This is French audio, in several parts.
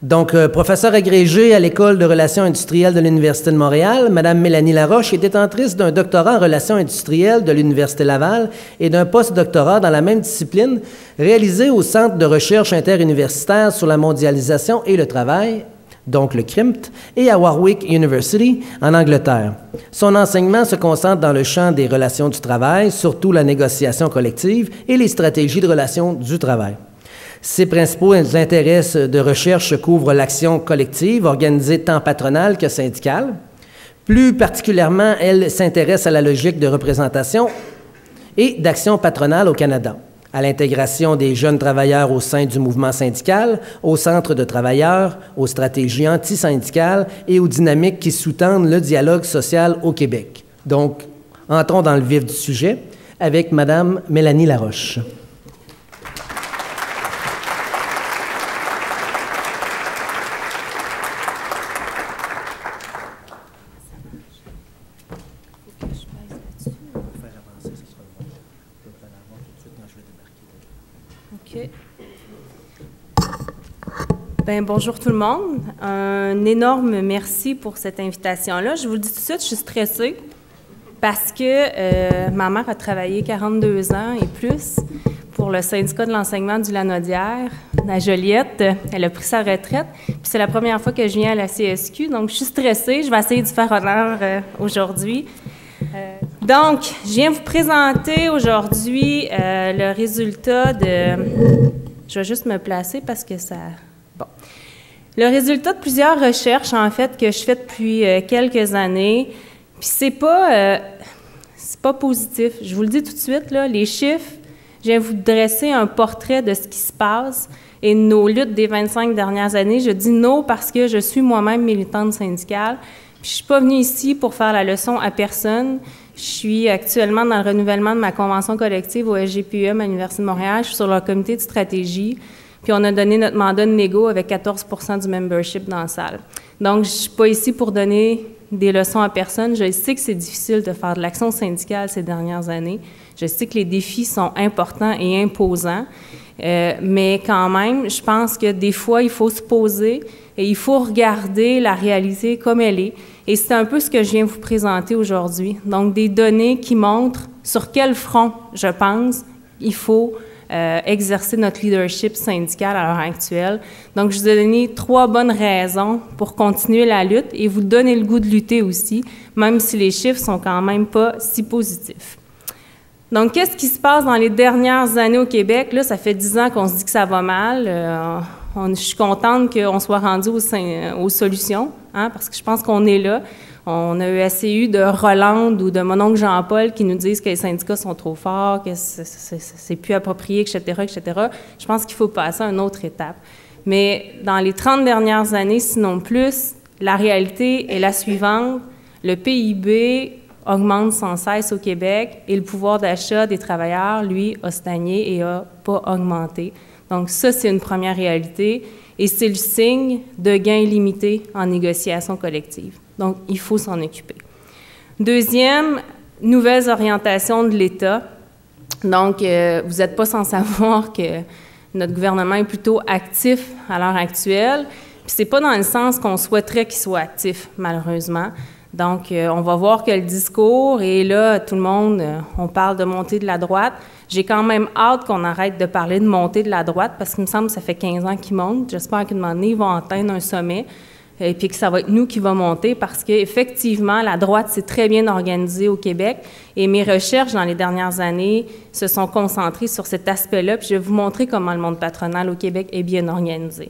Donc, professeure agrégée à l'École de relations industrielles de l'Université de Montréal, Mme Mélanie Laroche est détentrice d'un doctorat en relations industrielles de l'Université Laval et d'un post-doctorat dans la même discipline réalisé au Centre de recherche interuniversitaire sur la mondialisation et le travail, donc le CRIMT, et à Warwick University, en Angleterre. Son enseignement se concentre dans le champ des relations du travail, surtout la négociation collective et les stratégies de relations du travail. Ses principaux intérêts de recherche couvrent l'action collective, organisée tant patronale que syndicale. Plus particulièrement, elle s'intéresse à la logique de représentation et d'action patronale au Canada, à l'intégration des jeunes travailleurs au sein du mouvement syndical, aux centres de travailleurs, aux stratégies antisyndicales et aux dynamiques qui sous-tendent le dialogue social au Québec. Donc, entrons dans le vif du sujet avec Mme Mélanie Laroche. Bien, bonjour tout le monde. Un énorme merci pour cette invitation-là. Je vous le dis tout de suite, je suis stressée parce que ma mère a travaillé 42 ans et plus pour le syndicat de l'enseignement du Lanaudière, à Joliette. Elle a pris sa retraite. Puis c'est la première fois que je viens à la CSQ, donc je suis stressée. Je vais essayer de faire honneur aujourd'hui. Donc, je viens vous présenter aujourd'hui le résultat de... Je vais juste me placer parce que ça... Bon. Le résultat de plusieurs recherches, en fait, que je fais depuis quelques années, puis c'est pas positif. Je vous le dis tout de suite, là, les chiffres, je viens vous dresser un portrait de ce qui se passe et de nos luttes des 25 dernières années. Je dis non parce que je suis moi-même militante syndicale. Puis je suis pas venue ici pour faire la leçon à personne. Je suis actuellement dans le renouvellement de ma convention collective au SGPUM à l'Université de Montréal. Je suis sur leur comité de stratégie. Puis on a donné notre mandat de négo avec 14 % du membership dans la salle. Donc, je ne suis pas ici pour donner des leçons à personne. Je sais que c'est difficile de faire de l'action syndicale ces dernières années. Je sais que les défis sont importants et imposants. Mais quand même, je pense que des fois, il faut se poser et il faut regarder la réalité comme elle est. Et c'est un peu ce que je viens vous présenter aujourd'hui. Donc, des données qui montrent sur quel front, je pense, il faut exercer notre leadership syndical à l'heure actuelle. Donc, je vous ai donné 3 bonnes raisons pour continuer la lutte et vous donner le goût de lutter aussi, même si les chiffres sont quand même pas si positifs. Donc, qu'est-ce qui se passe dans les dernières années au Québec? Là, ça fait 10 ans qu'on se dit que ça va mal. Je suis contente qu'on soit rendu aux solutions, hein, parce que je pense qu'on est là. On a eu assez eu de Rolande ou de mon oncle Jean-Paul qui nous disent que les syndicats sont trop forts, que c'est plus approprié, etc., etc. Je pense qu'il faut passer à une autre étape. Mais dans les 30 dernières années, sinon plus, la réalité est la suivante. Le PIB augmente sans cesse au Québec et le pouvoir d'achat des travailleurs, lui, a stagné et n'a pas augmenté. Donc ça, c'est une première réalité et c'est le signe de gains limités en négociation collective. Donc, il faut s'en occuper. Deuxième, nouvelles orientations de l'État. Donc, vous n'êtes pas sans savoir que notre gouvernement est plutôt actif à l'heure actuelle. Puis, c'est pas dans le sens qu'on souhaiterait qu'il soit actif, malheureusement. Donc, on va voir que le discours, et là, tout le monde, on parle de montée de la droite. J'ai quand même hâte qu'on arrête de parler de montée de la droite, parce qu'il me semble que ça fait 15 ans qu'ils montent. J'espère qu'à un moment donné, ils vont atteindre un sommet. Et puis que ça va être nous qui va monter parce qu'effectivement, la droite s'est très bien organisée au Québec et mes recherches dans les dernières années se sont concentrées sur cet aspect-là, puis je vais vous montrer comment le monde patronal au Québec est bien organisé.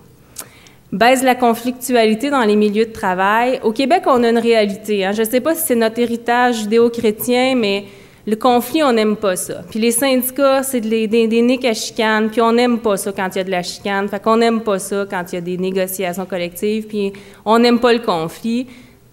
Baisse de la conflictualité dans les milieux de travail. Au Québec, on a une réalité. Hein. Je ne sais pas si c'est notre héritage judéo-chrétien, mais le conflit, on n'aime pas ça. Puis les syndicats, c'est des niques à chicane, puis on n'aime pas ça quand il y a de la chicane. Fait qu'on n'aime pas ça quand il y a des négociations collectives, puis on n'aime pas le conflit.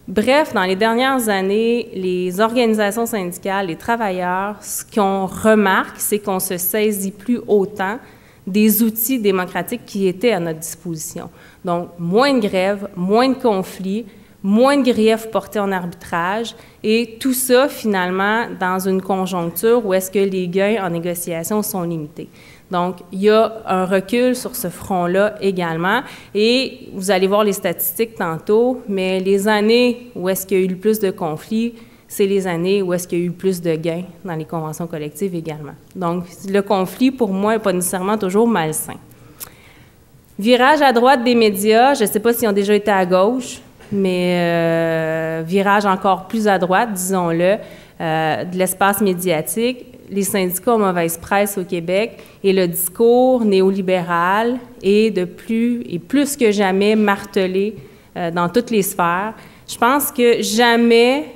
Bref, dans les dernières années, les organisations syndicales, les travailleurs, ce qu'on remarque, c'est qu'on se saisit plus autant des outils démocratiques qui étaient à notre disposition. Donc, moins de grèves, moins de conflits, moins de griefs portés en arbitrage, et tout ça, finalement, dans une conjoncture où est-ce que les gains en négociation sont limités. Donc, il y a un recul sur ce front-là également. Et vous allez voir les statistiques tantôt, mais les années où est-ce qu'il y a eu le plus de conflits, c'est les années où est-ce qu'il y a eu le plus de gains dans les conventions collectives également. Donc, le conflit, pour moi, n'est pas nécessairement toujours malsain. Virage à droite des médias, je ne sais pas s'ils ont déjà été à gauche, mais virage encore plus à droite, disons-le, de l'espace médiatique. Les syndicats ont mauvaise presse au Québec et le discours néolibéral est plus que jamais martelé dans toutes les sphères. Je pense que jamais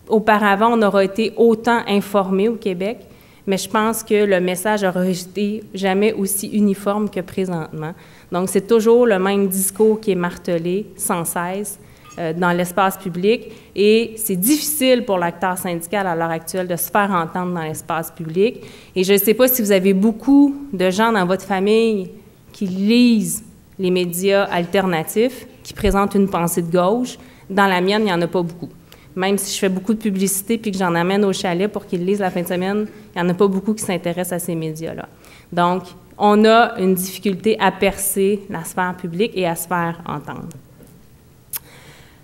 auparavant on n'aura été autant informé au Québec, mais je pense que le message n'aura été jamais aussi uniforme que présentement. Donc, c'est toujours le même discours qui est martelé sans cesse dans l'espace public et c'est difficile pour l'acteur syndical à l'heure actuelle de se faire entendre dans l'espace public. Et je ne sais pas si vous avez beaucoup de gens dans votre famille qui lisent les médias alternatifs, qui présentent une pensée de gauche. Dans la mienne, il n'y en a pas beaucoup. Même si je fais beaucoup de publicité puis que j'en amène au chalet pour qu'ils lisent la fin de semaine, il n'y en a pas beaucoup qui s'intéressent à ces médias-là. Donc, on a une difficulté à percer la sphère publique et à se faire entendre.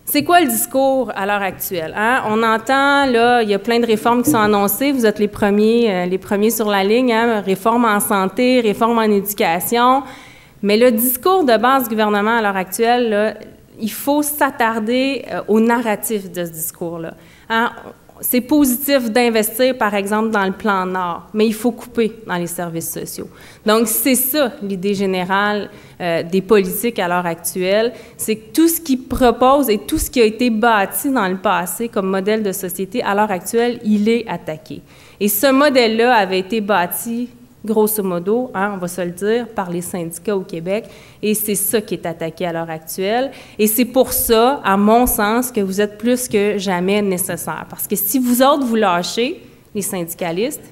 C'est quoi le discours à l'heure actuelle? Hein? On entend, là, il y a plein de réformes qui sont annoncées. Vous êtes les premiers sur la ligne, hein? Réforme en santé, réforme en éducation. Mais le discours de base du gouvernement à l'heure actuelle, là, il faut s'attarder au narratif de ce discours-là. Hein? C'est positif d'investir, par exemple, dans le plan Nord, mais il faut couper dans les services sociaux. Donc, c'est ça l'idée générale des politiques à l'heure actuelle, c'est que tout ce qu'ils proposent et tout ce qui a été bâti dans le passé comme modèle de société, à l'heure actuelle, il est attaqué. Et ce modèle-là avait été bâti, grosso modo, hein, on va se le dire, par les syndicats au Québec, et c'est ça qui est attaqué à l'heure actuelle. Et c'est pour ça, à mon sens, que vous êtes plus que jamais nécessaires. Parce que si vous autres, vous lâchez, les syndicalistes,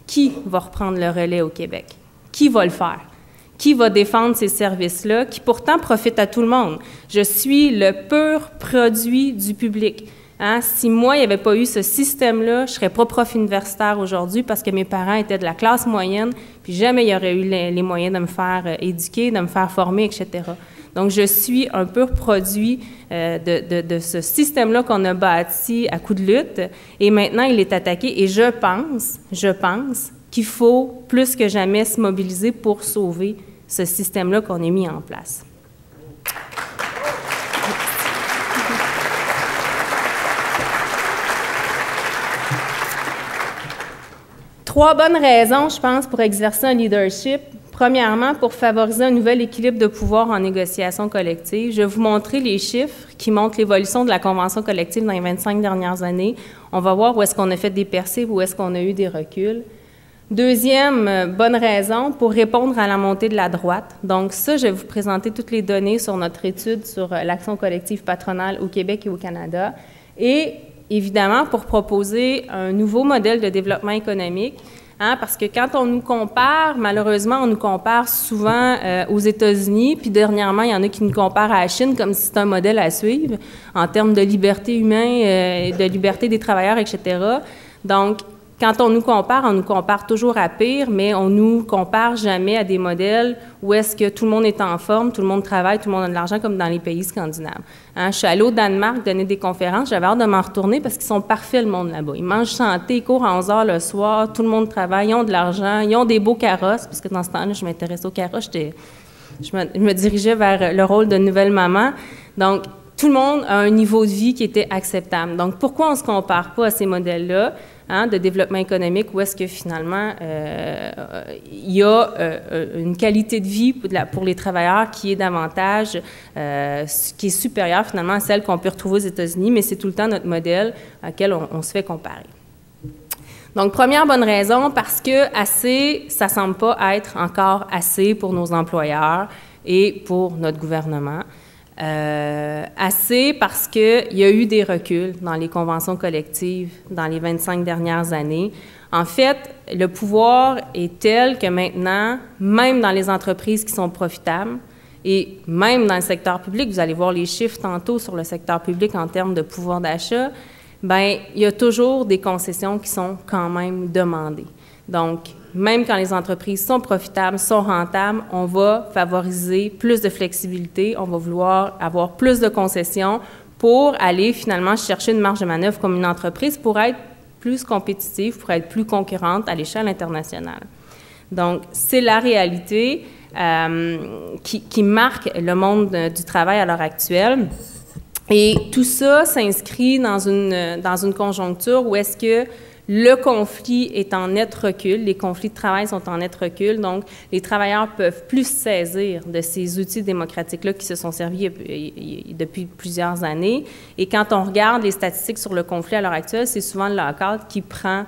qui va reprendre le relais au Québec? Qui va le faire? Qui va défendre ces services-là, qui pourtant profitent à tout le monde? Je suis le pur produit du public. Hein? Si moi, il n'y avait pas eu ce système-là, je ne serais pas prof universitaire aujourd'hui parce que mes parents étaient de la classe moyenne, puis jamais il y aurait eu les moyens de me faire éduquer, de me faire former, etc. Donc, je suis un pur produit de ce système-là qu'on a bâti à coup de lutte, et maintenant, il est attaqué, et je pense qu'il faut plus que jamais se mobiliser pour sauver ce système-là qu'on a mis en place. 3 bonnes raisons, je pense, pour exercer un leadership. Premièrement, pour favoriser un nouvel équilibre de pouvoir en négociation collective. Je vais vous montrer les chiffres qui montrent l'évolution de la convention collective dans les 25 dernières années. On va voir où est-ce qu'on a fait des percées, où est-ce qu'on a eu des reculs. Deuxième bonne raison, pour répondre à la montée de la droite. Donc ça, je vais vous présenter toutes les données sur notre étude sur l'action collective patronale au Québec et au Canada. Et évidemment, pour proposer un nouveau modèle de développement économique, hein, parce que quand on nous compare, malheureusement, on nous compare souvent aux États-Unis, puis dernièrement, il y en a qui nous comparent à la Chine comme si c'était un modèle à suivre en termes de liberté humaine, de liberté des travailleurs, etc. Donc, quand on nous compare toujours à pire, mais on nous compare jamais à des modèles où est-ce que tout le monde est en forme, tout le monde travaille, tout le monde a de l'argent, comme dans les pays scandinaves. Hein, je suis allée au Danemark donner des conférences, j'avais hâte de m'en retourner parce qu'ils sont parfaits, le monde là-bas. Ils mangent santé, ils courent à 11 heures le soir, tout le monde travaille, ils ont de l'argent, ils ont des beaux carrosses, parce que dans ce temps-là, je m'intéressais aux carrosses, je me dirigeais vers le rôle de nouvelle maman. Donc, tout le monde a un niveau de vie qui était acceptable. Donc, pourquoi on ne se compare pas à ces modèles-là? Hein, de développement économique, où est-ce que finalement il y a une qualité de vie pour les travailleurs qui est davantage, qui est supérieure finalement à celle qu'on peut retrouver aux États-Unis, mais c'est tout le temps notre modèle auquel on se fait comparer. Donc, première bonne raison, parce que assez, ça ne semble pas être encore assez pour nos employeurs et pour notre gouvernement. Assez parce qu'il y a eu des reculs dans les conventions collectives dans les 25 dernières années. En fait, le pouvoir est tel que maintenant, même dans les entreprises qui sont profitables et même dans le secteur public, vous allez voir les chiffres tantôt sur le secteur public en termes de pouvoir d'achat, bien, il y a toujours des concessions qui sont quand même demandées. Donc, même quand les entreprises sont profitables, sont rentables, on va favoriser plus de flexibilité, on va vouloir avoir plus de concessions pour aller finalement chercher une marge de manœuvre comme une entreprise pour être plus compétitive, pour être plus concurrente à l'échelle internationale. Donc, c'est la réalité qui marque le monde du travail à l'heure actuelle. Et tout ça s'inscrit dans une conjoncture où est-ce que le conflit est en net recul, les conflits de travail sont en net recul, donc les travailleurs peuvent plus saisir de ces outils démocratiques-là qui se sont servis depuis plusieurs années. Et quand on regarde les statistiques sur le conflit à l'heure actuelle, c'est souvent le lockout qui prend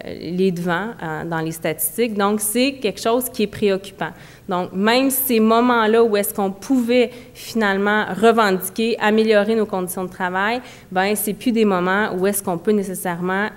les devants dans les statistiques. Donc, c'est quelque chose qui est préoccupant. Donc, même ces moments-là où est-ce qu'on pouvait finalement revendiquer, améliorer nos conditions de travail, bien, c'est plus des moments où est-ce qu'on peut nécessairement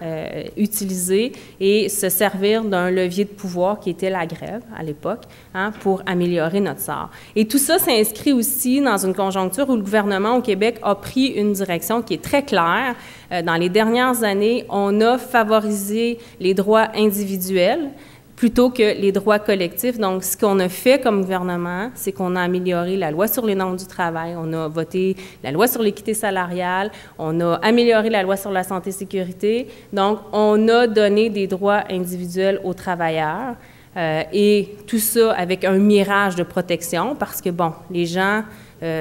utiliser et se servir d'un levier de pouvoir qui était la grève à l'époque, hein, pour améliorer notre sort. Et tout ça s'inscrit aussi dans une conjoncture où le gouvernement au Québec a pris une direction qui est très claire. Dans les dernières années, on a favorisé les droits individuels plutôt que les droits collectifs. Donc, ce qu'on a fait comme gouvernement, c'est qu'on a amélioré la loi sur les normes du travail, on a voté la loi sur l'équité salariale, on a amélioré la loi sur la santé et sécurité. Donc, on a donné des droits individuels aux travailleurs et tout ça avec un mirage de protection parce que, bon, les gens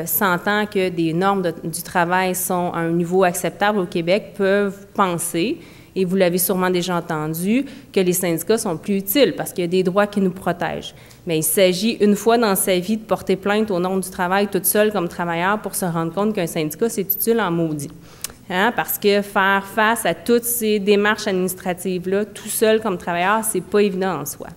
sentant que des normes du travail sont à un niveau acceptable au Québec peuvent penser, et vous l'avez sûrement déjà entendu, que les syndicats sont plus utiles parce qu'il y a des droits qui nous protègent. Mais il s'agit, une fois dans sa vie, de porter plainte aux normes du travail toute seule comme travailleur pour se rendre compte qu'un syndicat, c'est utile en maudit. Hein? Parce que faire face à toutes ces démarches administratives-là, tout seul comme travailleur, c'est pas évident en soi.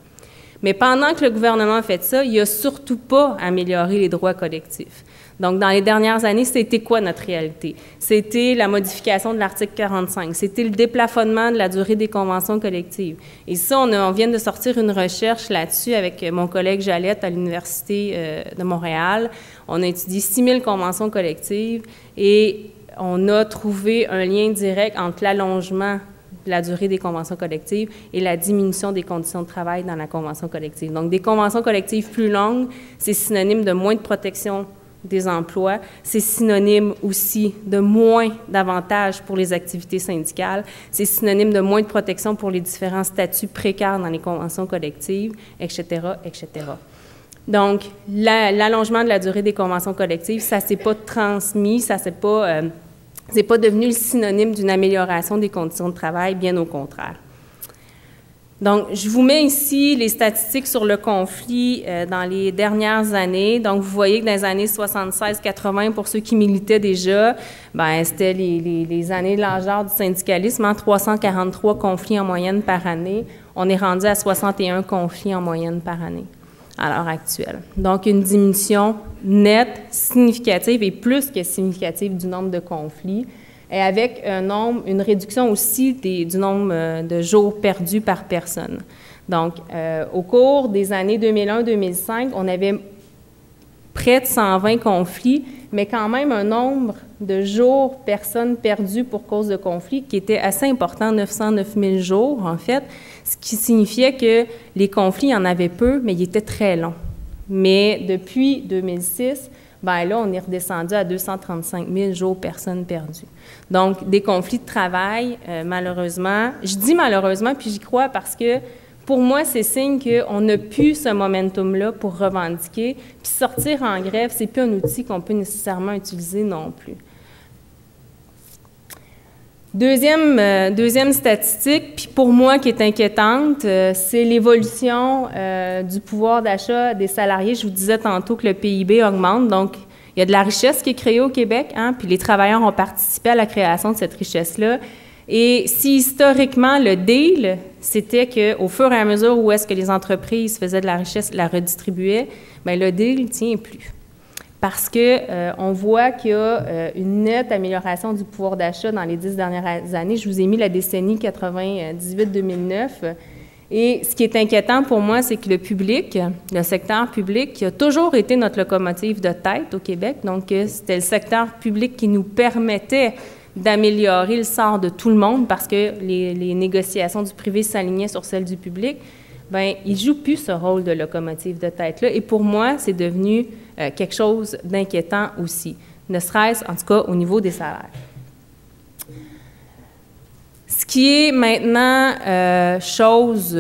Mais pendant que le gouvernement a fait ça, il n'a surtout pas amélioré les droits collectifs. Donc, dans les dernières années, c'était quoi notre réalité? C'était la modification de l'article 45. C'était le déplafonnement de la durée des conventions collectives. Et ça, on vient de sortir une recherche là-dessus avec mon collègue Jalette à l'Université de Montréal. On a étudié 6 000 conventions collectives et on a trouvé un lien direct entre l'allongement de la durée des conventions collectives et la diminution des conditions de travail dans la convention collective. Donc, des conventions collectives plus longues, c'est synonyme de moins de protection des emplois, c'est synonyme aussi de moins d'avantages pour les activités syndicales, c'est synonyme de moins de protection pour les différents statuts précaires dans les conventions collectives, etc., etc. Donc, l'allongement de la durée des conventions collectives, ça ne s'est pas transmis, ça c'est pas devenu le synonyme d'une amélioration des conditions de travail, bien au contraire. Donc, je vous mets ici les statistiques sur le conflit dans les dernières années. Donc, vous voyez que dans les années 76-80, pour ceux qui militaient déjà, bien, c'était les années de l'âge d'or du syndicalisme, hein, 343 conflits en moyenne par année. On est rendu à 61 conflits en moyenne par année à l'heure actuelle. Donc, une diminution nette, significative et plus que significative du nombre de conflits, et avec une réduction aussi du nombre de jours perdus par personne. Donc, au cours des années 2001-2005, on avait près de 120 conflits, mais quand même un nombre de jours, personnes perdues pour cause de conflit qui était assez important, 909 000 jours en fait, ce qui signifiait que les conflits, il y en avait peu, mais ils étaient très longs. Mais depuis 2006, bien là, on est redescendu à 235 000 jours personnes perdues. Donc, des conflits de travail, malheureusement, je dis malheureusement, puis j'y crois parce que pour moi, c'est signe qu'on n'a plus ce momentum-là pour revendiquer, puis sortir en grève, c'est plus un outil qu'on peut nécessairement utiliser non plus. Deuxième statistique, puis pour moi qui est inquiétante, c'est l'évolution du pouvoir d'achat des salariés. Je vous disais tantôt que le PIB augmente, donc il y a de la richesse qui est créée au Québec, hein, puis les travailleurs ont participé à la création de cette richesse-là. Et si historiquement, le deal, c'était qu'au fur et à mesure où est-ce que les entreprises faisaient de la richesse, la redistribuaient, bien le deal ne tient plus. Parce qu'on voit qu'il y a une nette amélioration du pouvoir d'achat dans les 10 dernières années. Je vous ai mis la décennie 98-2009. Et ce qui est inquiétant pour moi, c'est que le public, le secteur public, qui a toujours été notre locomotive de tête au Québec, donc c'était le secteur public qui nous permettait d'améliorer le sort de tout le monde parce que les négociations du privé s'alignaient sur celles du public, bien, il ne joue plus ce rôle de locomotive de tête-là. Et pour moi, c'est devenu quelque chose d'inquiétant aussi, ne serait-ce, en tout cas, au niveau des salaires. Ce qui est maintenant chose,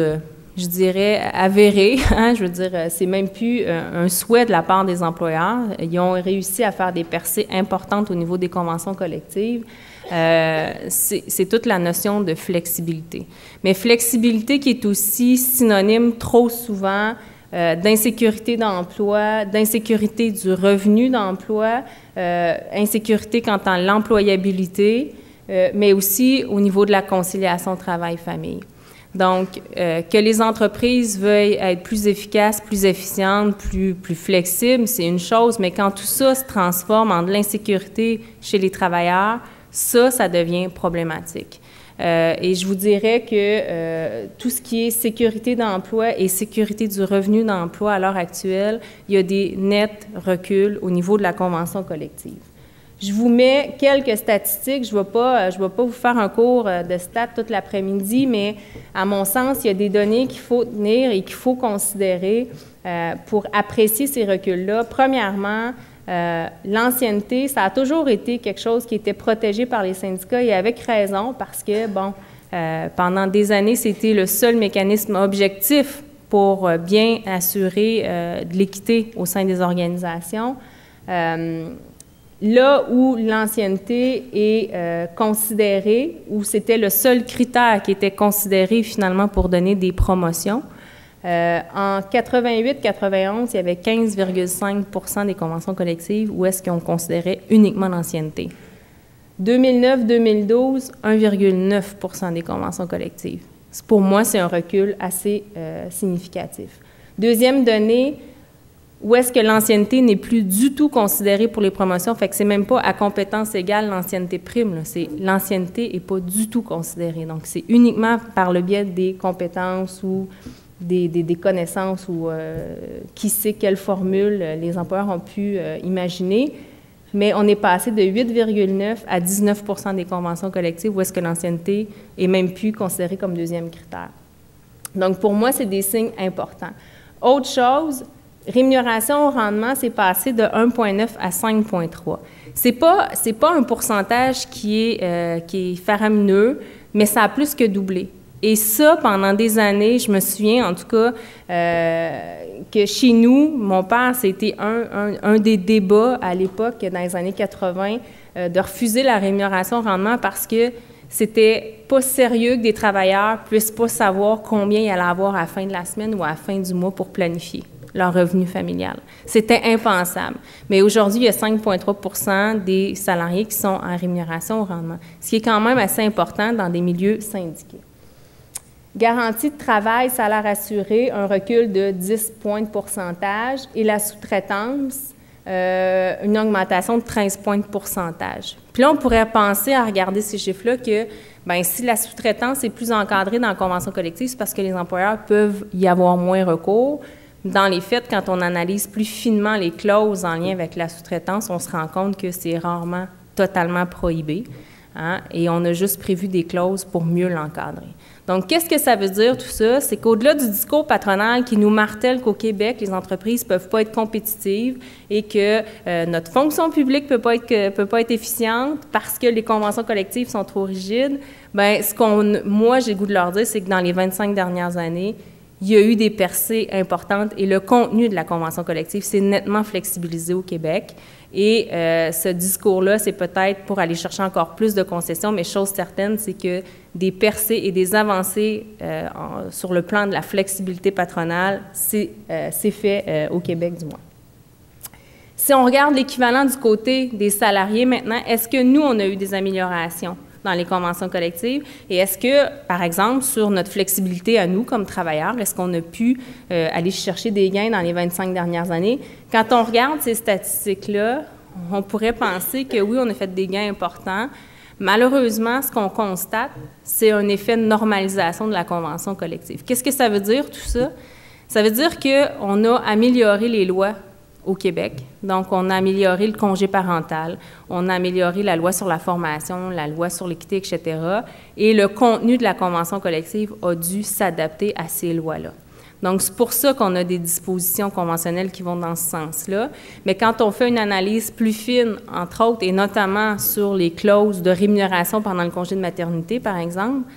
je dirais, avérée, hein, je veux dire, c'est même plus un souhait de la part des employeurs. Ils ont réussi à faire des percées importantes au niveau des conventions collectives. C'est toute la notion de flexibilité. Mais flexibilité qui est aussi synonyme trop souvent d'insécurité d'emploi, d'insécurité du revenu d'emploi, insécurité quant à l'employabilité, mais aussi au niveau de la conciliation travail-famille. Donc, que les entreprises veuillent être plus efficaces, plus efficientes, plus flexibles, c'est une chose, mais quand tout ça se transforme en de l'insécurité chez les travailleurs, ça devient problématique. Et je vous dirais que tout ce qui est sécurité d'emploi et sécurité du revenu d'emploi à l'heure actuelle, il y a des nets reculs au niveau de la convention collective. Je vous mets quelques statistiques. Je ne vais pas vous faire un cours de stats toute l'après-midi, mais à mon sens, il y a des données qu'il faut tenir et qu'il faut considérer pour apprécier ces reculs-là. Premièrement, l'ancienneté, ça a toujours été quelque chose qui était protégé par les syndicats et avec raison parce que, bon, pendant des années, c'était le seul mécanisme objectif pour bien assurer de l'équité au sein des organisations. Là où l'ancienneté est considérée, où c'était le seul critère qui était considéré finalement pour donner des promotions, en 88-91, il y avait 15,5 % des conventions collectives où est-ce qu'on considérait uniquement l'ancienneté. 2009-2012, 1,9 % des conventions collectives. Pour moi, c'est un recul assez significatif. Deuxième donnée, où est-ce que l'ancienneté n'est plus du tout considérée pour les promotions, fait que c'est même pas à compétence égale l'ancienneté prime, c'est l'ancienneté n'est pas du tout considérée. Donc, c'est uniquement par le biais des compétences ou des connaissances ou qui sait quelle formule les employeurs ont pu imaginer, mais on est passé de 8,9 à 19 % des conventions collectives où est-ce que l'ancienneté est même plus considérée comme deuxième critère. Donc, pour moi, c'est des signes importants. Autre chose, rémunération au rendement, c'est passé de 1,9 à 5,3. C'est pas un pourcentage qui est faramineux, mais ça a plus que doublé. Et ça, pendant des années, je me souviens en tout cas que chez nous, mon père, c'était un des débats à l'époque, dans les années 80, de refuser la rémunération au rendement parce que c'était pas sérieux que des travailleurs puissent pas savoir combien ils allaient avoir à la fin de la semaine ou à la fin du mois pour planifier leur revenu familial. C'était impensable. Mais aujourd'hui, il y a 5,3 % des salariés qui sont en rémunération au rendement, ce qui est quand même assez important dans des milieux syndiqués. Garantie de travail, salaire assuré, un recul de 10 points de pourcentage et la sous-traitance, une augmentation de 13 points de pourcentage. Puis là, on pourrait penser à regarder ces chiffres-là que bien, si la sous-traitance est plus encadrée dans la convention collective, c'est parce que les employeurs peuvent y avoir moins recours. Dans les faits, quand on analyse plus finement les clauses en lien avec la sous-traitance, on se rend compte que c'est rarement totalement prohibé. Hein, et on a juste prévu des clauses pour mieux l'encadrer. Donc, qu'est-ce que ça veut dire tout ça? C'est qu'au-delà du discours patronal qui nous martèle qu'au Québec, les entreprises ne peuvent pas être compétitives et que notre fonction publique ne peut pas être efficiente parce que les conventions collectives sont trop rigides, bien, moi, j'ai le goût de leur dire, c'est que dans les 25 dernières années, il y a eu des percées importantes et le contenu de la convention collective s'est nettement flexibilisé au Québec. Et ce discours-là, c'est peut-être pour aller chercher encore plus de concessions, mais chose certaine, c'est que des percées et des avancées sur le plan de la flexibilité patronale, c'est fait au Québec du moins. Si on regarde l'équivalent du côté des salariés maintenant, est-ce que nous, on a eu des améliorations dans les conventions collectives? Et est-ce que, par exemple, sur notre flexibilité à nous comme travailleurs, est-ce qu'on a pu aller chercher des gains dans les 25 dernières années? Quand on regarde ces statistiques-là, on pourrait penser que oui, on a fait des gains importants. Malheureusement, ce qu'on constate, c'est un effet de normalisation de la convention collective. Qu'est-ce que ça veut dire, tout ça? Ça veut dire qu'on a amélioré les lois au Québec. Donc, on a amélioré le congé parental, on a amélioré la loi sur la formation, la loi sur l'équité, etc. Et le contenu de la convention collective a dû s'adapter à ces lois-là. Donc, c'est pour ça qu'on a des dispositions conventionnelles qui vont dans ce sens-là. Mais quand on fait une analyse plus fine, entre autres, et notamment sur les clauses de rémunération pendant le congé de maternité, par exemple,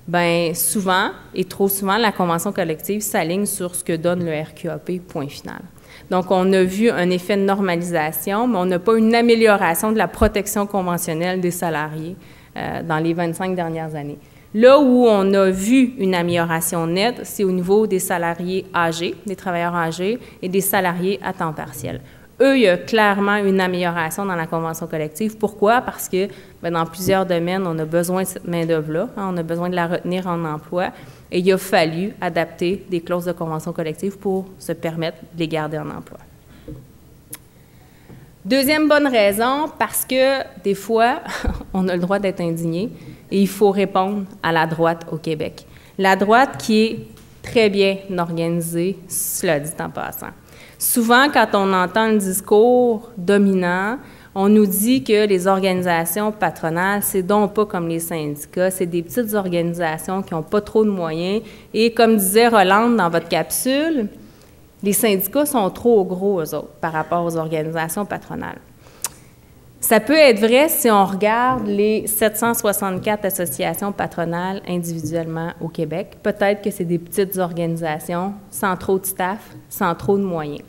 bien, souvent, et trop souvent, la convention collective s'aligne sur ce que donne le RQAP, point final. Donc, on a vu un effet de normalisation, mais on n'a pas une amélioration de la protection conventionnelle des salariés dans les 25 dernières années. Là où on a vu une amélioration nette, c'est au niveau des salariés âgés, des travailleurs âgés et des salariés à temps partiel. Eux, il y a clairement une amélioration dans la convention collective. Pourquoi? Parce que bien, dans plusieurs domaines, on a besoin de cette main-d'œuvre-là, on a besoin de la retenir en emploi, et il a fallu adapter des clauses de convention collective pour se permettre de les garder en emploi. Deuxième bonne raison, parce que des fois, on a le droit d'être indigné et il faut répondre à la droite au Québec. La droite qui est très bien organisée, cela dit en passant. Souvent, quand on entend un discours dominant, on nous dit que les organisations patronales, c'est donc pas comme les syndicats, c'est des petites organisations qui n'ont pas trop de moyens. Et comme disait Rolande dans votre capsule, les syndicats sont trop gros, eux autres, par rapport aux organisations patronales. Ça peut être vrai si on regarde les 764 associations patronales individuellement au Québec. Peut-être que c'est des petites organisations sans trop de staff, sans trop de moyens.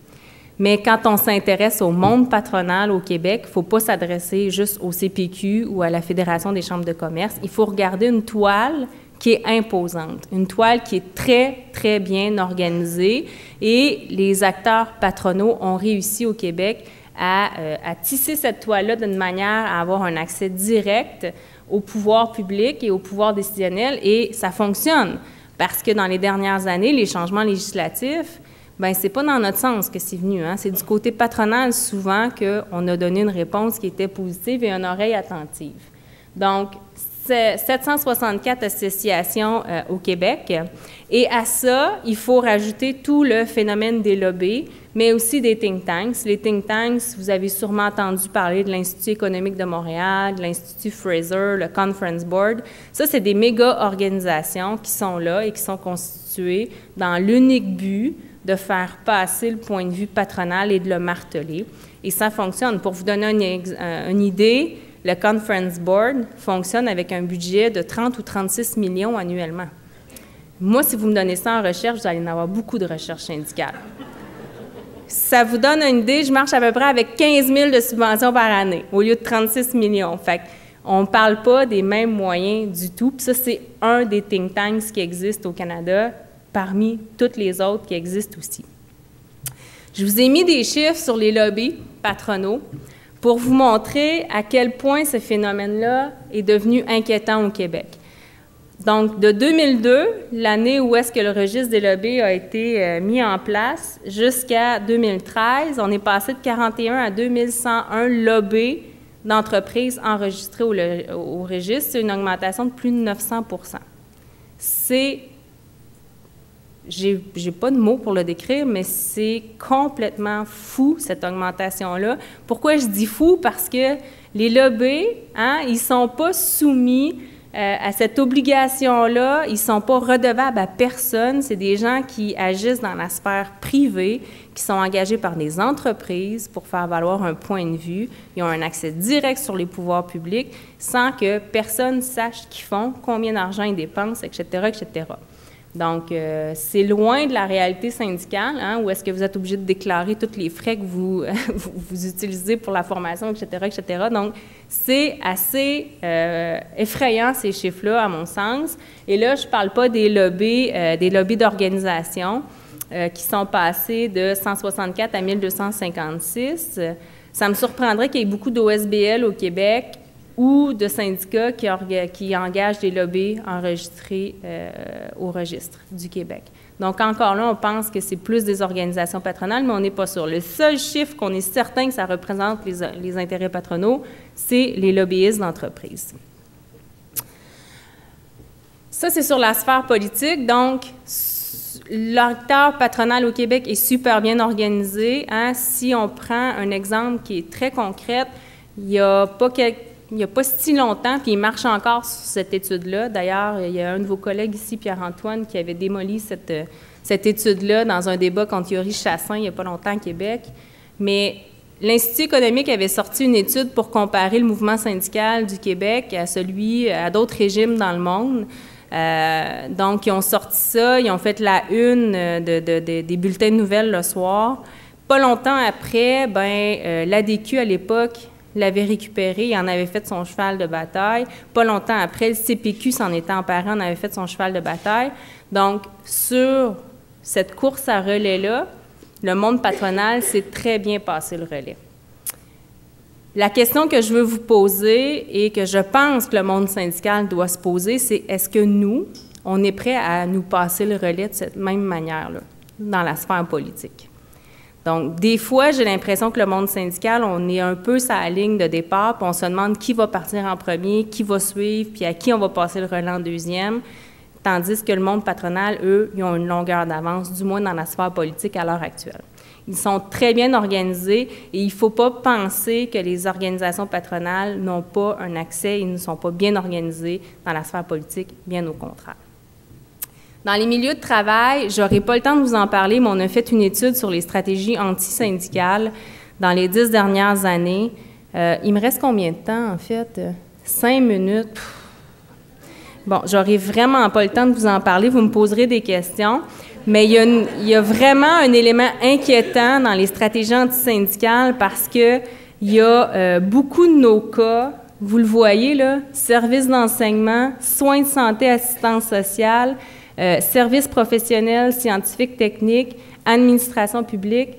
Mais quand on s'intéresse au monde patronal au Québec, il ne faut pas s'adresser juste au CPQ ou à la Fédération des chambres de commerce. Il faut regarder une toile qui est imposante, une toile qui est très, très bien organisée. Et les acteurs patronaux ont réussi au Québec à tisser cette toile-là d'une manière à avoir un accès direct au pouvoir public et au pouvoir décisionnel. Et ça fonctionne parce que dans les dernières années, les changements législatifs, bien, c'est pas dans notre sens que c'est venu. Hein? C'est du côté patronal souvent qu'on a donné une réponse qui était positive et une oreille attentive. Donc, 764 associations au Québec. Et à ça, il faut rajouter tout le phénomène des lobbies, mais aussi des think tanks. Les think tanks, vous avez sûrement entendu parler de l'Institut économique de Montréal, de l'Institut Fraser, le Conference Board. Ça, c'est des méga-organisations qui sont là et qui sont constituées dans l'unique but de faire passer le point de vue patronal et de le marteler. Et ça fonctionne. Pour vous donner une idée, le Conference Board fonctionne avec un budget de 30 ou 36 millions annuellement. Moi, si vous me donnez ça en recherche, vous allez en avoir beaucoup de recherches syndicales. Ça vous donne une idée, je marche à peu près avec 15 000 de subventions par année, au lieu de 36 millions. Fait qu'on ne parle pas des mêmes moyens du tout. Puis ça, c'est un des think tanks qui existent au Canada, parmi toutes les autres qui existent aussi. Je vous ai mis des chiffres sur les lobbies patronaux pour vous montrer à quel point ce phénomène-là est devenu inquiétant au Québec. Donc, de 2002, l'année où est-ce que le registre des lobbies a été mis en place, jusqu'à 2013, on est passé de 41 à 2101 lobbies d'entreprises enregistrées au registre. C'est une augmentation de plus de 900 %. C'est, j'ai pas de mots pour le décrire, mais c'est complètement fou, cette augmentation-là. Pourquoi je dis fou? Parce que les lobbies, hein, ils sont pas soumis à cette obligation-là, ils ne sont pas redevables à personne. C'est des gens qui agissent dans la sphère privée, qui sont engagés par des entreprises pour faire valoir un point de vue. Ils ont un accès direct sur les pouvoirs publics sans que personne sache ce qu'ils font, combien d'argent ils dépensent, etc., etc. Donc, c'est loin de la réalité syndicale, hein, où est-ce que vous êtes obligé de déclarer tous les frais que vous utilisez pour la formation, etc., etc. Donc, c'est assez effrayant, ces chiffres-là, à mon sens. Et là, je ne parle pas des lobbies d'organisation qui sont passés de 164 à 1256. Ça me surprendrait qu'il y ait beaucoup d'OSBL au Québec ou de syndicats qui engagent des lobbies enregistrés au registre du Québec. Donc, encore là, on pense que c'est plus des organisations patronales, mais on n'est pas sûr. Le seul chiffre qu'on est certain que ça représente les intérêts patronaux, c'est les lobbyistes d'entreprise. Ça, c'est sur la sphère politique. Donc, l'acteur patronal au Québec est super bien organisé. Hein? Si on prend un exemple qui est très concret, il n'y a pas si longtemps, puis il marche cette étude-là. D'ailleurs, il y a un de vos collègues ici, Pierre-Antoine, qui avait démoli cette cette étude-là dans un débat contre Yuri Chassin il n'y a pas longtemps à Québec, mais l'Institut économique avait sorti une étude pour comparer le mouvement syndical du Québec à d'autres régimes dans le monde. Donc, ils ont sorti ça, ils ont fait la une des bulletins de nouvelles le soir. Pas longtemps après, l'ADQ à l'époque l'avait récupéré, il en avait fait son cheval de bataille. Pas longtemps après, le CPQ s'en était emparé, en avait fait son cheval de bataille. Donc, sur cette course à relais-là, le monde patronal s'est très bien passé le relais. La question que je veux vous poser et que je pense que le monde syndical doit se poser, c'est est-ce que nous, on est prêt à nous passer le relais de cette même manière-là dans la sphère politique? Donc, des fois, j'ai l'impression que le monde syndical, on est un peu sur la ligne de départ, puis on se demande qui va partir en premier, qui va suivre, puis à qui on va passer le relais en deuxième. Tandis que le monde patronal, eux, ils ont une longueur d'avance, du moins dans la sphère politique à l'heure actuelle. Ils sont très bien organisés et il ne faut pas penser que les organisations patronales n'ont pas un accès, ils ne sont pas bien organisés dans la sphère politique, bien au contraire. Dans les milieux de travail, je n'aurai pas le temps de vous en parler, mais on a fait une étude sur les stratégies antisyndicales dans les 10 dernières années. Il me reste combien de temps, en fait? 5 minutes. Bon, j'aurai vraiment pas le temps de vous en parler, vous me poserez des questions, mais il y a vraiment un élément inquiétant dans les stratégies antisyndicales parce qu'il y a beaucoup de nos cas, vous le voyez là, services d'enseignement, soins de santé, assistance sociale, services professionnels, scientifiques, techniques, administration publique,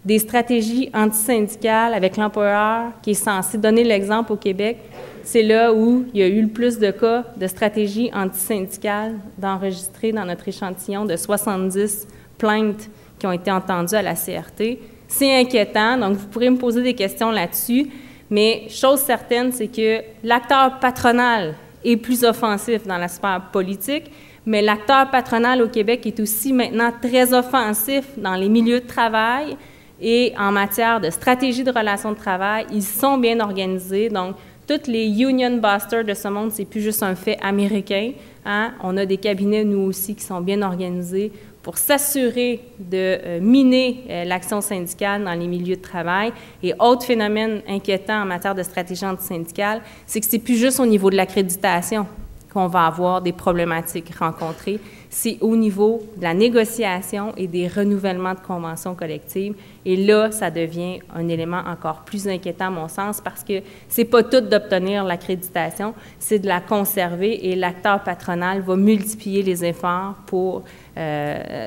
des stratégies antisyndicales avec l'employeur qui est censé donner l'exemple au Québec. C'est là où il y a eu le plus de cas de stratégies antisyndicales d'enregistrer dans notre échantillon de 70 plaintes qui ont été entendues à la CRT. C'est inquiétant, donc vous pourrez me poser des questions là-dessus, mais chose certaine, c'est que l'acteur patronal est plus offensif dans la sphère politique, mais l'acteur patronal au Québec est aussi maintenant très offensif dans les milieux de travail et en matière de stratégie de relations de travail. Ils sont bien organisés, donc toutes les union busters de ce monde, c'est plus juste un fait américain. Hein? On a des cabinets, nous aussi, qui sont bien organisés pour s'assurer de miner l'action syndicale dans les milieux de travail. Et autre phénomène inquiétant en matière de stratégie antisyndicale, c'est que c'est plus juste au niveau de l'accréditation qu'on va avoir des problématiques rencontrées. C'est au niveau de la négociation et des renouvellements de conventions collectives. Et là, ça devient un élément encore plus inquiétant à mon sens parce que c'est pas tout d'obtenir l'accréditation, c'est de la conserver et l'acteur patronal va multiplier les efforts pour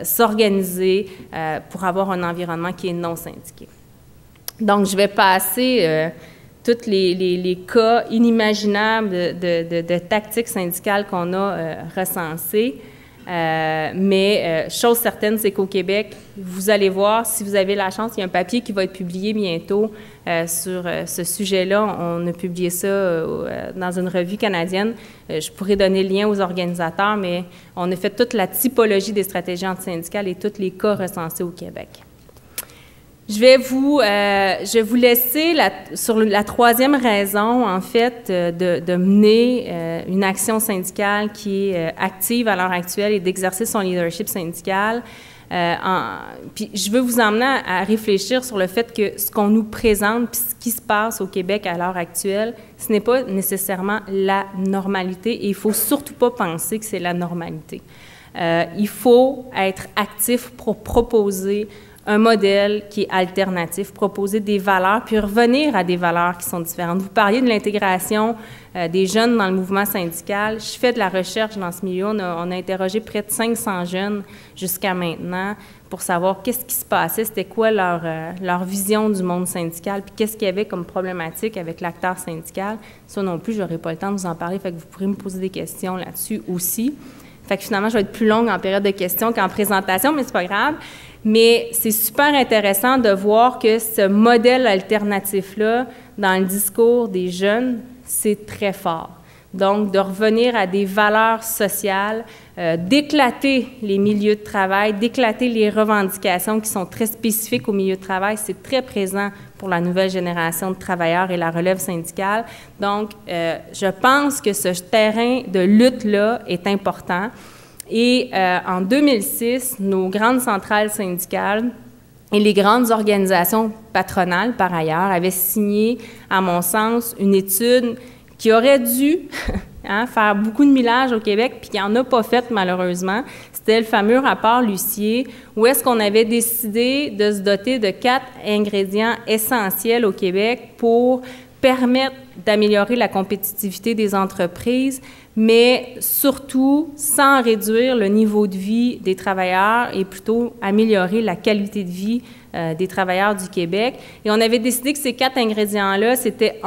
s'organiser, pour avoir un environnement qui est non syndiqué. Donc, je vais passer tous les cas inimaginables de tactiques syndicales qu'on a recensées. Mais chose certaine, c'est qu'au Québec, vous allez voir, si vous avez la chance, il y a un papier qui va être publié bientôt sur ce sujet-là. On a publié ça dans une revue canadienne. Je pourrais donner le lien aux organisateurs, mais on a fait toute la typologie des stratégies antisyndicales et tous les cas recensés au Québec. Je vais vous laisser sur la troisième raison, en fait, de mener une action syndicale qui est active à l'heure actuelle et d'exercer son leadership syndical. Puis je veux vous emmener à réfléchir sur le fait que ce qu'on nous présente puis ce qui se passe au Québec à l'heure actuelle, ce n'est pas nécessairement la normalité et il ne faut surtout pas penser que c'est la normalité. Il faut être actif pour proposer un modèle qui est alternatif, proposer des valeurs, puis revenir à des valeurs qui sont différentes. Vous parliez de l'intégration des jeunes dans le mouvement syndical. Je fais de la recherche dans ce milieu. On a interrogé près de 500 jeunes jusqu'à maintenant pour savoir qu'est-ce qui se passait, c'était quoi leur vision du monde syndical, puis qu'est-ce qu'il y avait comme problématique avec l'acteur syndical. Ça non plus, je n'aurai pas le temps de vous en parler, fait que vous pourrez me poser des questions là-dessus aussi. Fait que finalement, je vais être plus longue en période de questions qu'en présentation, mais c'est pas grave. Mais c'est super intéressant de voir que ce modèle alternatif-là, dans le discours des jeunes, c'est très fort. Donc, de revenir à des valeurs sociales, d'éclater les milieux de travail, d'éclater les revendications qui sont très spécifiques au milieu de travail, c'est très présent pour la nouvelle génération de travailleurs et la relève syndicale. Donc, je pense que ce terrain de lutte-là est important. Et en 2006, nos grandes centrales syndicales et les grandes organisations patronales, par ailleurs, avaient signé, à mon sens, une étude qui aurait dû faire beaucoup de millage au Québec, puis qui n'en a pas fait, malheureusement. C'était le fameux rapport Lucier, où est-ce qu'on avait décidé de se doter de 4 ingrédients essentiels au Québec pour permettre d'améliorer la compétitivité des entreprises, mais surtout sans réduire le niveau de vie des travailleurs et plutôt améliorer la qualité de vie des travailleurs du Québec. Et on avait décidé que ces 4 ingrédients-là, c'était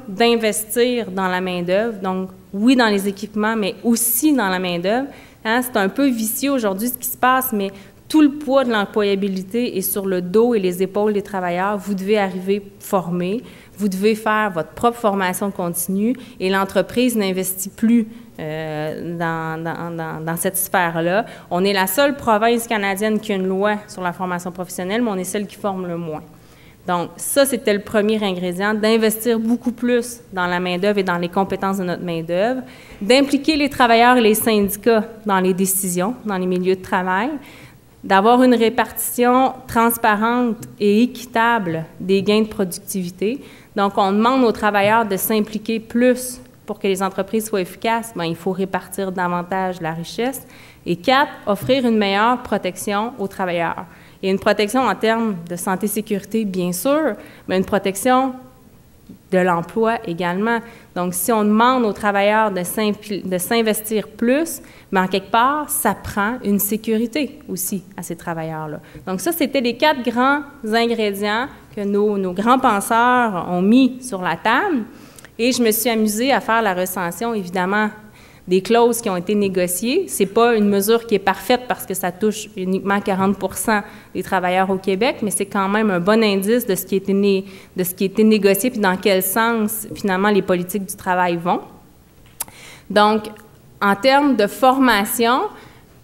d'investir dans la main-d'œuvre, donc oui dans les équipements, mais aussi dans la main-d'œuvre. C'est un peu vicieux aujourd'hui ce qui se passe, mais tout le poids de l'employabilité est sur le dos et les épaules des travailleurs. Vous devez arriver formés, vous devez faire votre propre formation continue et l'entreprise n'investit plus dans cette sphère-là. On est la seule province canadienne qui a une loi sur la formation professionnelle, mais on est celle qui forme le moins. Donc, ça, c'était le premier ingrédient, d'investir beaucoup plus dans la main-d'œuvre et dans les compétences de notre main-d'œuvre, d'impliquer les travailleurs et les syndicats dans les décisions, dans les milieux de travail, d'avoir une répartition transparente et équitable des gains de productivité. Donc, on demande aux travailleurs de s'impliquer plus pour que les entreprises soient efficaces. Bien, il faut répartir davantage la richesse. Et 4, offrir une meilleure protection aux travailleurs. Et une protection en termes de santé-sécurité, bien sûr, mais une protection de l'emploi également. Donc, si on demande aux travailleurs de s'investir plus, mais en quelque part, ça prend une sécurité aussi à ces travailleurs-là. Donc, ça, c'était les 4 grands ingrédients que nos grands penseurs ont mis sur la table. Et je me suis amusée à faire la recension, évidemment, des clauses qui ont été négociées. Ce n'est pas une mesure qui est parfaite parce que ça touche uniquement 40 des travailleurs au Québec, mais c'est quand même un bon indice de ce qui a été négocié puis dans quel sens, finalement, les politiques du travail vont. Donc, en termes de formation,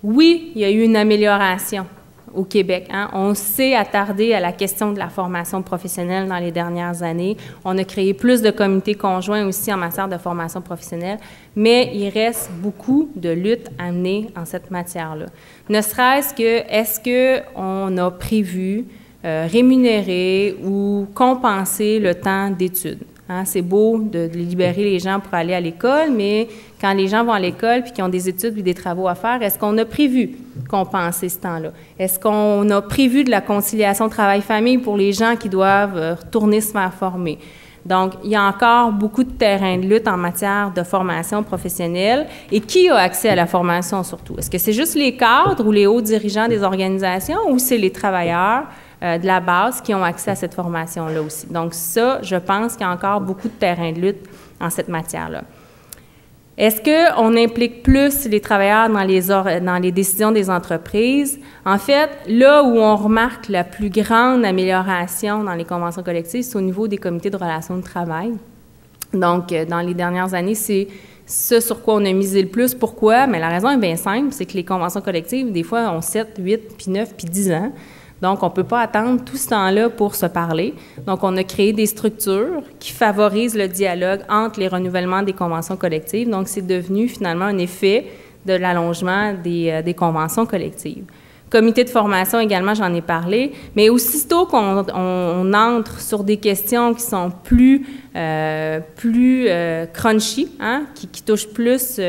oui, il y a eu une amélioration au Québec. On s'est attardé à la question de la formation professionnelle dans les dernières années. On a créé plus de comités conjoints aussi en matière de formation professionnelle, mais il reste beaucoup de luttes à mener en cette matière-là. Ne serait-ce que, est-ce qu'on a prévu rémunérer ou compenser le temps d'études? C'est beau de libérer les gens pour aller à l'école, mais quand les gens vont à l'école puis qu'ils ont des études et des travaux à faire, est-ce qu'on a prévu compenser ce temps-là? Est-ce qu'on a prévu de la conciliation travail-famille pour les gens qui doivent retourner se faire former? Donc, il y a encore beaucoup de terrain de lutte en matière de formation professionnelle. Et qui a accès à la formation surtout? Est-ce que c'est juste les cadres ou les hauts dirigeants des organisations ou c'est les travailleurs de la base qui ont accès à cette formation-là aussi? Donc ça, je pense qu'il y a encore beaucoup de terrain de lutte en cette matière-là. Est-ce qu'on implique plus les travailleurs dans les décisions des entreprises? En fait, là où on remarque la plus grande amélioration dans les conventions collectives, c'est au niveau des comités de relations de travail. Donc, dans les dernières années, c'est ce sur quoi on a misé le plus. Pourquoi? Mais la raison est bien simple, c'est que les conventions collectives, des fois, ont 7, 8, puis 9, puis 10 ans. Donc, on ne peut pas attendre tout ce temps-là pour se parler. Donc, on a créé des structures qui favorisent le dialogue entre les renouvellements des conventions collectives. Donc, c'est devenu finalement un effet de l'allongement des conventions collectives. Comité de formation également, j'en ai parlé, mais aussitôt qu'on entre sur des questions qui sont plus crunchy, qui touchent plus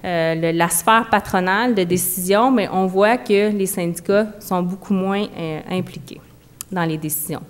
la sphère patronale de décision, mais on voit que les syndicats sont beaucoup moins impliqués dans les décisions.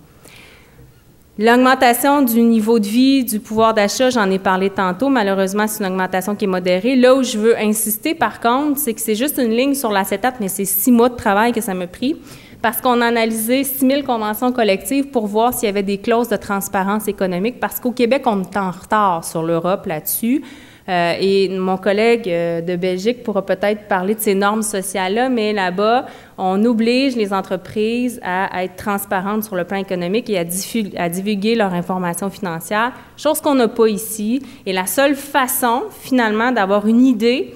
L'augmentation du niveau de vie, du pouvoir d'achat, j'en ai parlé tantôt. Malheureusement, c'est une augmentation qui est modérée. Là où je veux insister, par contre, c'est que c'est juste une ligne sur l'acétate, mais c'est 6 mois de travail que ça m'a pris, parce qu'on a analysé 6 000 conventions collectives pour voir s'il y avait des clauses de transparence économique, parce qu'au Québec, on est en retard sur l'Europe là-dessus. Et mon collègue de Belgique pourra peut-être parler de ces normes sociales-là, mais là-bas, on oblige les entreprises à être transparentes sur le plan économique et à divulguer leur information financière, chose qu'on n'a pas ici. Et la seule façon, finalement, d'avoir une idée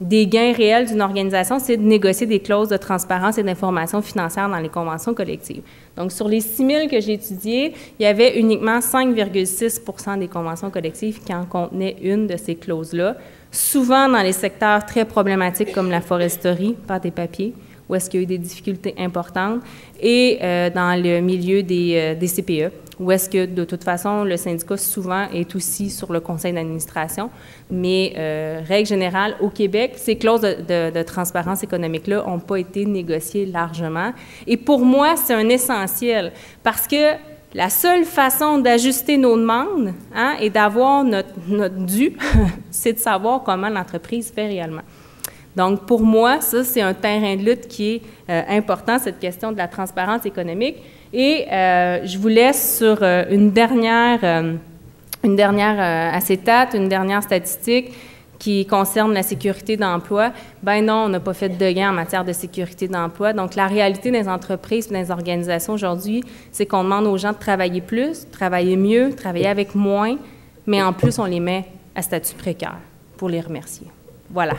des gains réels d'une organisation, c'est de négocier des clauses de transparence et d'information financière dans les conventions collectives. Donc, sur les 6 000 que j'ai étudiées, il y avait uniquement 5,6 % des conventions collectives qui en contenaient une de ces clauses-là, souvent dans les secteurs très problématiques comme la foresterie, par des papiers, où est-ce qu'il y a eu des difficultés importantes, et dans le milieu des CPE, où est-ce que, de toute façon, le syndicat souvent est aussi sur le conseil d'administration. Mais, règle générale, au Québec, ces clauses de transparence économique-là n'ont pas été négociées largement. Et pour moi, c'est un essentiel, parce que la seule façon d'ajuster nos demandes et d'avoir notre dû, c'est de savoir comment l'entreprise fait réellement. Donc, pour moi, ça, c'est un terrain de lutte qui est important, cette question de la transparence économique. Et je vous laisse sur une dernière acétate, une dernière statistique qui concerne la sécurité d'emploi. Ben non, on n'a pas fait de gain en matière de sécurité d'emploi. Donc, la réalité des entreprises et des organisations aujourd'hui, c'est qu'on demande aux gens de travailler plus, travailler mieux, travailler avec moins, mais en plus, on les met à statut précaire pour les remercier. Voilà.